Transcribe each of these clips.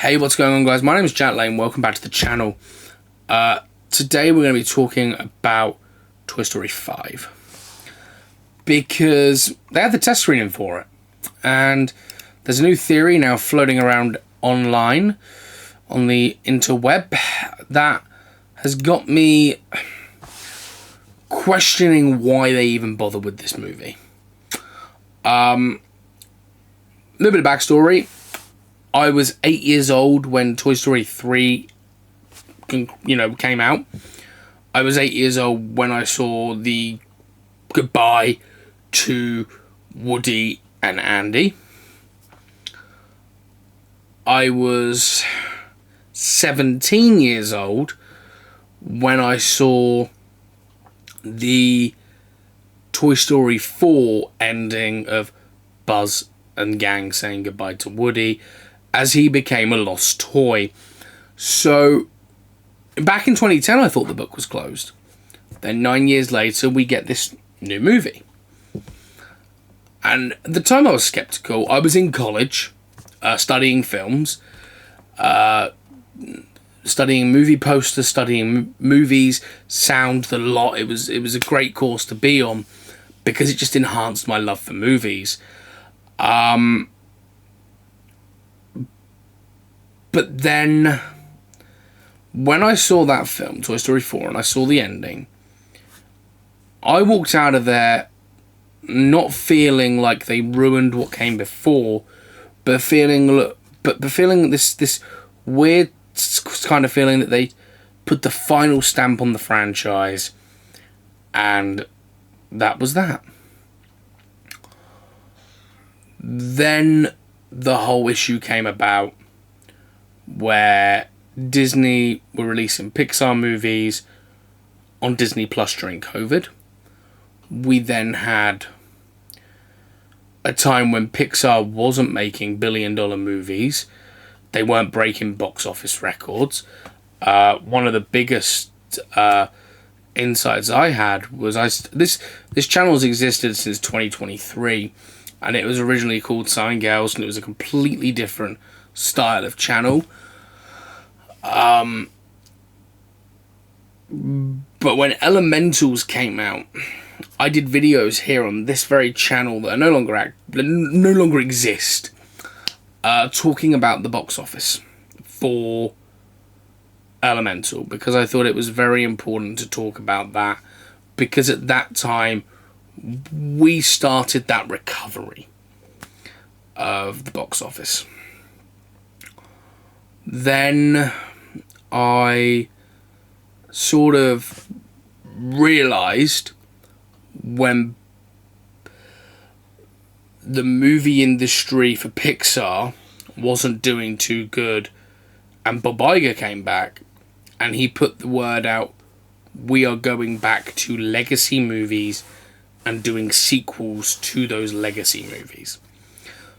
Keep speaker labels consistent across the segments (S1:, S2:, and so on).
S1: Hey, what's going on, guys? My name is Jack Lane. Welcome back to the channel. Today we're going to be talking about Toy Story 5 because they had the test screening for it, and there's a new theory now floating around online on the interweb that has got me questioning why they even bother with this movie. A little bit of backstory. I was 8 years old when Toy Story 3, came out. I was 8 years old when I saw the goodbye to Woody and Andy. I was 17 years old when I saw the Toy Story 4 ending of Buzz and gang saying goodbye to Woody as he became a lost toy. So back in 2010 I thought the book was closed. Then 9 years later we get this new movie. And at the time I was skeptical. I was in college studying films, studying movie posters, studying movies, sound, the lot. It was a great course to be on because it just enhanced my love for movies. But then when I saw that film, Toy Story 4, and I saw the ending, I walked out of there not feeling like they ruined what came before, but feeling this weird kind of feeling that they put the final stamp on the franchise, and that was that. Then the whole issue came about where Disney were releasing Pixar movies on Disney Plus during COVID. We then had a time when Pixar wasn't making billion-dollar movies. They weren't breaking box office records. One of the biggest insights I had was this channel's existed since 2023, and it was originally called Sign Girls, and it was a completely different style of channel. But when Elementals came out, I did videos here on this very channel that are no longer exist, talking about the box office for Elemental, because I thought it was very important to talk about that, because at that time we started that recovery of the box office. Then I sort of realised when the movie industry for Pixar wasn't doing too good, and Bob Iger came back and he put the word out, we are going back to legacy movies and doing sequels to those legacy movies.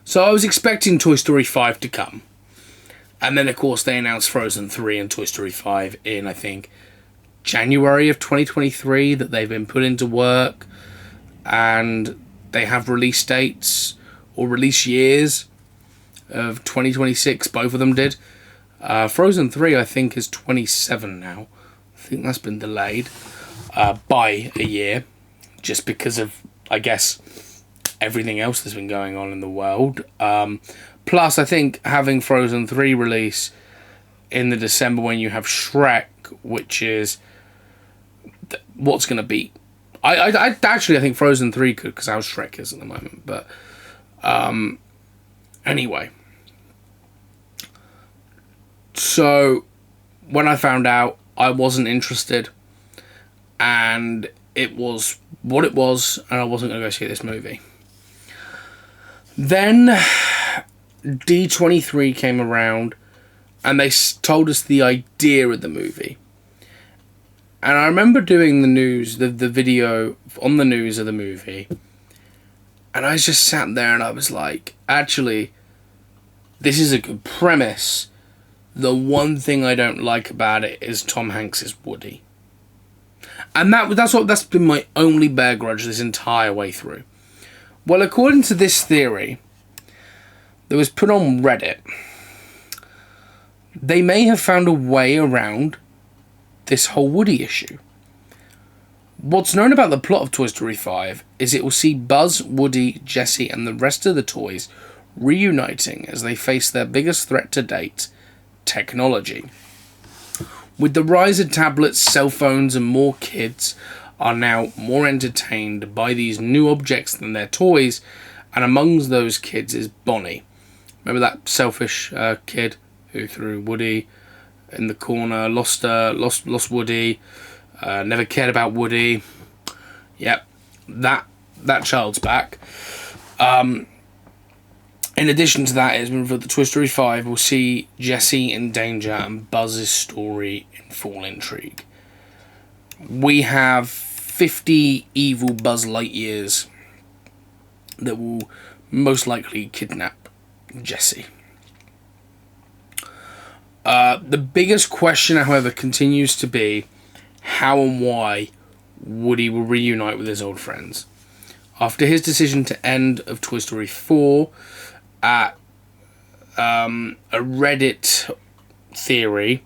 S1: So I was expecting Toy Story 5 to come. And then, of course, they announced Frozen 3 and Toy Story 5 in, I think, January of 2023, that they've been put into work. And they have release dates or release years of 2026. Both of them did. Frozen 3, I think, is 27 now. I think that's been delayed by a year, just because of, I guess, everything else that's been going on in the world. Plus, I think having Frozen 3 release in the December when you have Shrek, which is what's going to be... I think Frozen 3 could, because how Shrek is at the moment. But anyway. So when I found out, I wasn't interested. And it was what it was, and I wasn't going to go see this movie. Then D23 came around and they told us the idea of the movie. And I remember doing the video on the news of the movie, and I just sat there and I was like, actually, this is a good premise. The one thing I don't like about it is Tom Hanks' Woody. And that's been my only bear grudge this entire way through. Well, according to this theory that was put on Reddit, they may have found a way around this whole Woody issue. What's known about the plot of Toy Story 5 is it will see Buzz, Woody, Jessie and the rest of the toys reuniting as they face their biggest threat to date, technology. With the rise of tablets, cell phones and more kids are now more entertained by these new objects than their toys, and amongst those kids is Bonnie. Remember that selfish kid who threw Woody in the corner, lost Woody, never cared about Woody. Yep, that child's back. In addition to that, it's been revealed that Toy Story 5 will see Jessie in danger and Buzz's story in full intrigue. We have 50 evil Buzz Lightyears that will most likely kidnap Jessie. The biggest question, however, continues to be how and why Woody will reunite with his old friends. After his decision to end of Toy Story 4, a Reddit theory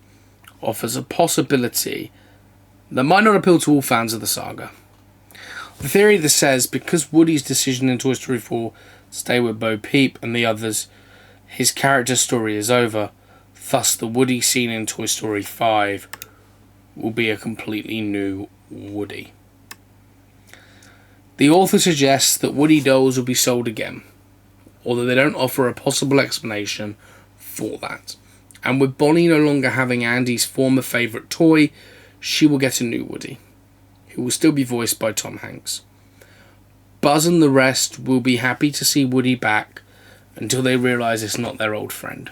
S1: offers a possibility that might not appeal to all fans of the saga. The theory that says because Woody's decision in Toy Story 4 to stay with Bo Peep and the others, his character story is over, thus the Woody seen in Toy Story 5 will be a completely new Woody. The author suggests that Woody dolls will be sold again, although they don't offer a possible explanation for that. And with Bonnie no longer having Andy's former favourite toy, she will get a new Woody, who will still be voiced by Tom Hanks. Buzz and the rest will be happy to see Woody back until they realise it's not their old friend.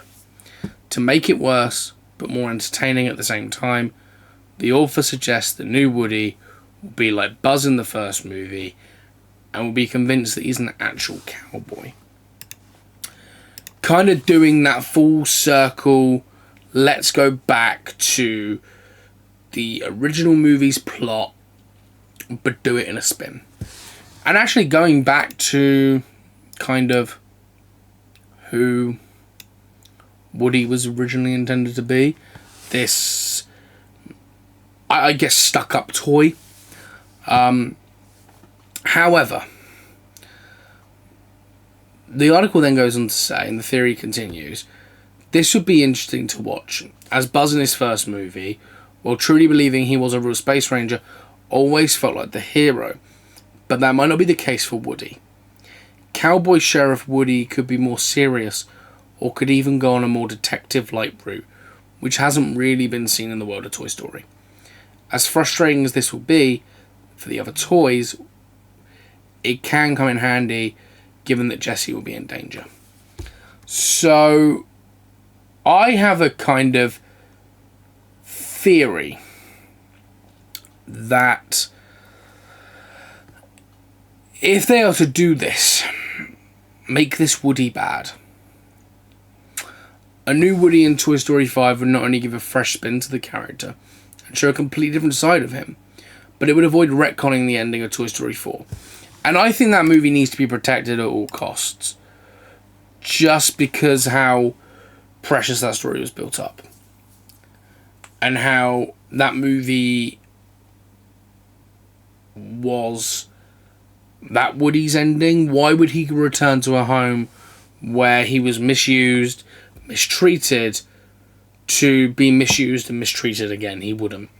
S1: To make it worse, but more entertaining at the same time, the author suggests the new Woody will be like Buzz in the first movie and will be convinced that he's an actual cowboy. Kind of doing that full circle, let's go back to the original movie's plot, but do it in a spin. And actually going back to kind of who Woody was originally intended to be. This, I guess, stuck-up toy. However, the article then goes on to say, and the theory continues, this would be interesting to watch, as Buzz in his first movie, while truly believing he was a real space ranger, always felt like the hero. But that might not be the case for Woody. Cowboy Sheriff Woody could be more serious, or could even go on a more detective-like route, which hasn't really been seen in the world of Toy Story. As frustrating as this will be for the other toys, it can come in handy given that Jessie will be in danger. So, I have a kind of theory that if they are to do this, make this Woody bad, a new Woody in Toy Story 5 would not only give a fresh spin to the character and show a completely different side of him, but it would avoid retconning the ending of Toy Story 4. And I think that movie needs to be protected at all costs, just because how precious that story was built up. And how that movie was that Woody's ending. Why would he return to a home where he was misused, mistreated, to be misused and mistreated again? He wouldn't.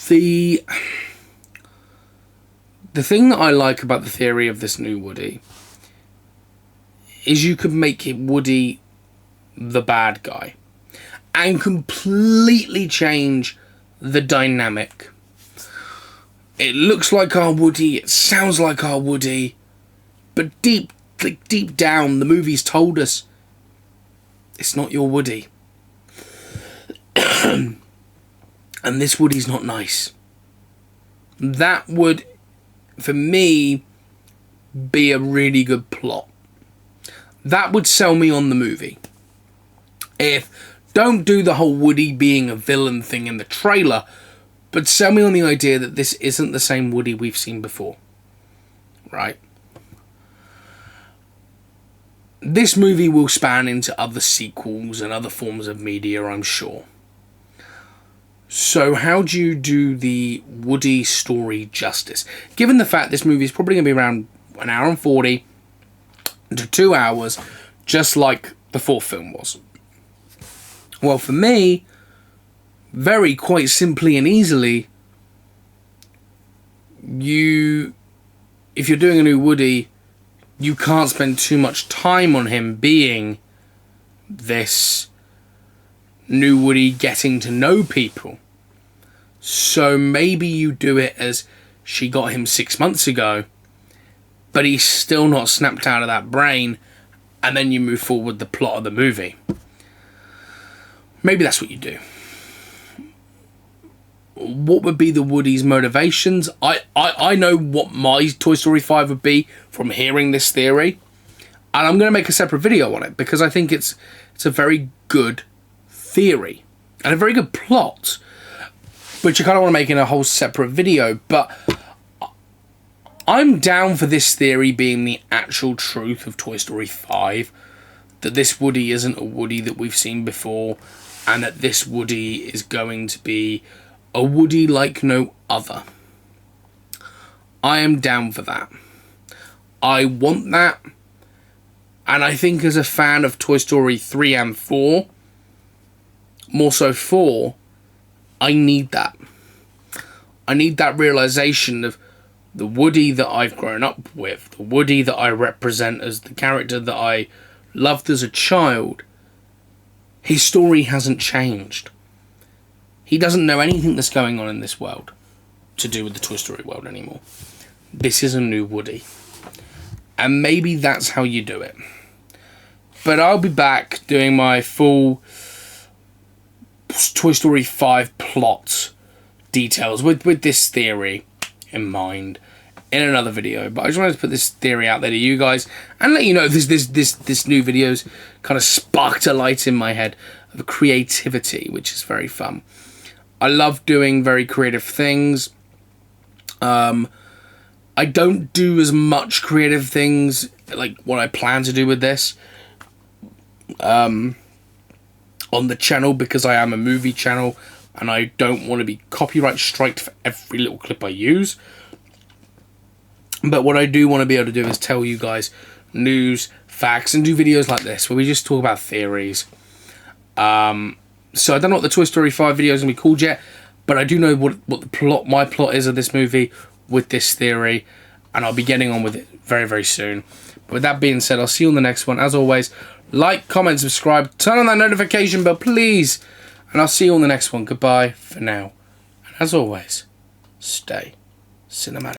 S1: The thing that I like about the theory of this new Woody is you could make it Woody the bad guy and completely change the dynamic. It looks like our Woody, it sounds like our Woody, but deep down the movie's told us it's not your Woody. And this Woody's not nice. That would, for me, be a really good plot. That would sell me on the movie. Don't do the whole Woody being a villain thing in the trailer, but sell me on the idea that this isn't the same Woody we've seen before. Right? this movie will span into other sequels and other forms of media, I'm sure. So how do you do the Woody story justice? Given the fact this movie is probably going to be around 1 hour and 40 to 2 hours, just like the fourth film was. Well, for me, very quite simply and easily, if you're doing a new Woody, you can't spend too much time on him being this new Woody getting to know people. So maybe you do it as she got him 6 months ago, but he's still not snapped out of that brain, and then you move forward with the plot of the movie. Maybe that's what you do. What would be the Woody's motivations? I know what my Toy Story 5 would be from hearing this theory, and I'm going to make a separate video on it because I think it's a very good theory and a very good plot, which I kind of want to make in a whole separate video. But I'm down for this theory being the actual truth of Toy Story 5, that this Woody isn't a Woody that we've seen before, and that this Woody is going to be a Woody like no other. I am down for that. I want that. And I think as a fan of Toy Story 3 and 4, more so 4, I need that. I need that realization of the Woody that I've grown up with, the Woody that I represent as the character that I loved as a child. His story hasn't changed. He doesn't know anything that's going on in this world to do with the Toy Story world anymore. This is a new Woody. And maybe that's how you do it. But I'll be back doing my full Toy Story 5 plot details with this theory in mind in another video. But I just wanted to put this theory out there to you guys and let you know this new video's kind of sparked a light in my head of creativity, which is very fun. I love doing very creative things. I don't do as much creative things like what I plan to do with this on the channel, because I am a movie channel and I don't want to be copyright striked for every little clip I use. But what I do want to be able to do is tell you guys news, facts, and do videos like this where we just talk about theories. So I don't know what the Toy Story 5 video is going to be called yet, but I do know what my plot is of this movie with this theory, and I'll be getting on with it very, very soon. But with that being said, I'll see you on the next one. As always, like, comment, subscribe, turn on that notification bell, please, and I'll see you on the next one. Goodbye for now. And as always, stay cinematic.